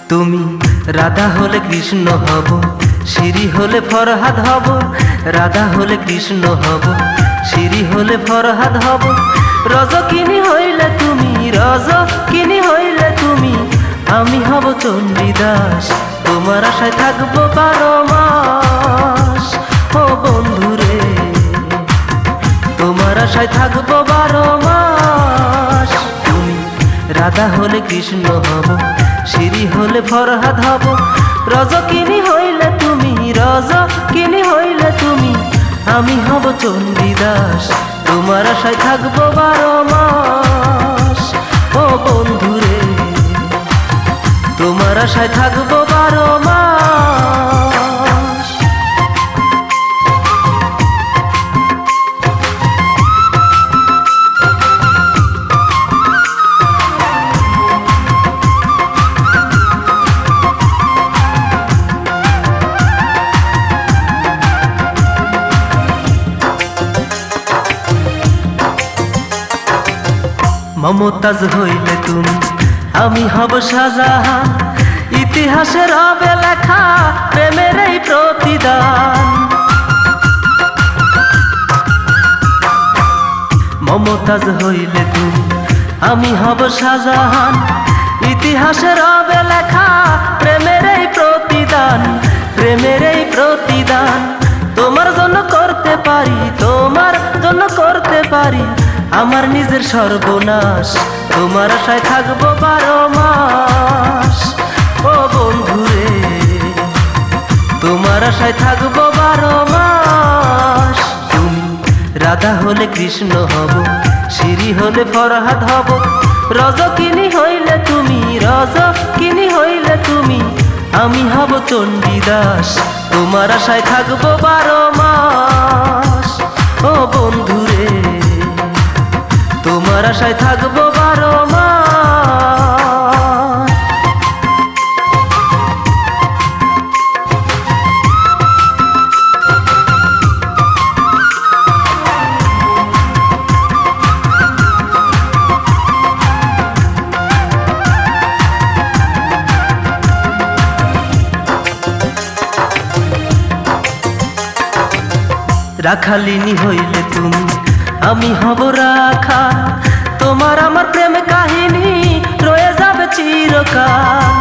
তুমি রাধা হলে কৃষ্ণ হব, শ্রী হলে ফরহাদ হব। রাধা হলে কৃষ্ণ হব, শ্রী হলে ফরহাদ হব। রজকিনী হইলে তুমি, রজকিনী হইলে তুমি, আমি হব চণ্ডীদাস। তোমার আশায় থাকবো 12 মাস। ও বন্ধুরে, তোমার আশায় থাকবো 12 মাস। তুমি রাধা হলে কৃষ্ণ হব, শ্রী হলে ফরহাদ হব। রজকিনী হইলে তুমি, রজকিনী হইলে তুমি, আমি হব চণ্ডীদাস। তোমার আশায় থাকবো 12 মাস। ও বন্ধুরে, তোমার আশায় থাকবো 12 মাস। মমতাজ হইলে তুমি, আমি হব শাহজাহান। ইতিহাসে রবে লেখা প্রেমের এই প্রতিদান। মমতাজ হইলে তুমি, আমি হব শাহজাহান। ইতিহাসে রবে লেখা প্রেমের এই প্রতিদান, প্রেমের এই প্রতিদান। তোমার জন্য করতে পারি, তোমার জন্য করতে পারি আমার নিজের সর্বনাশ। তোমার আশায় থাকবো 12 মাস। ও বন্ধুরে, তোমার আশায় থাকবো 12 মাস। তুমি রাধা হলে কৃষ্ণ হব, শ্রী হলে ফরহাদ হব। রজকিনী হইলে তুমি, রজকিনী হইলে তুমি, আমি হব চণ্ডীদাস। তোমার আশায় থাকবো 12 মাস। ও বন্ধুরে, তোমার আশায় থাকবো 12 মাস। রাখালিনী হইলে তুমি, আমি হব রাখা। তোমার আমার প্রেম কাহিনী রয়ে যাবে চিরকাল।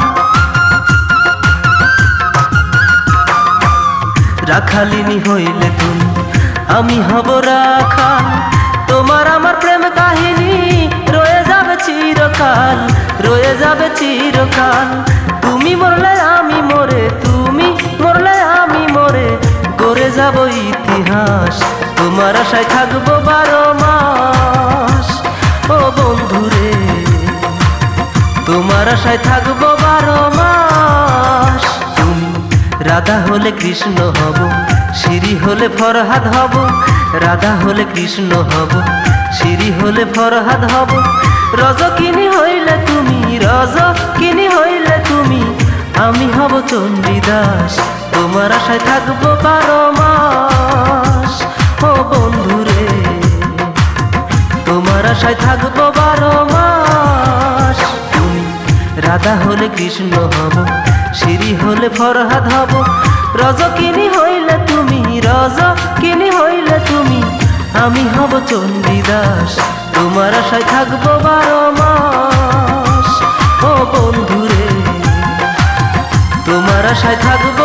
রাখালিনী হইলে তুমি, আমি হব রাখা। তোমার আমার প্রেম কাহিনী রয়ে যাবে চিরকাল, রয়ে যাবে চিরকাল। তুমি মরলে আমি মরে, তুমি মরলে আমি মরে, গড়ে যাব ইতিহাস। তোমার আশায় থাকবো 12 মাস। ও বন্ধুরে, তোমার আশায় থাকবো 12 মাস। তুমি রাধা হলে কৃষ্ণ হব, শ্রী হলে ফরহাদ হব। রাধা হলে কৃষ্ণ হব, শ্রী হলে ফরহাদ হব। রজকিনী হইলে তুমি, রজকিনী হইলে তুমি, আমি হব চণ্ডীদাস। তোমার আশায় থাকবো 12 মাস। ও বন্ধুরে, তোমার আশায় থাকবো 12 মাস। তুমি রাধা হলে কৃষ্ণ হব, শ্রী হলে ফরহাদ হব। রজকিনী হইলে তুমি, রজকিনী হইলে তুমি, আমি হব চণ্ডীদাস। তোমার আশায় থাকবো 12 মাস। ও বন্ধুরে, তোমার আশায় থাকবো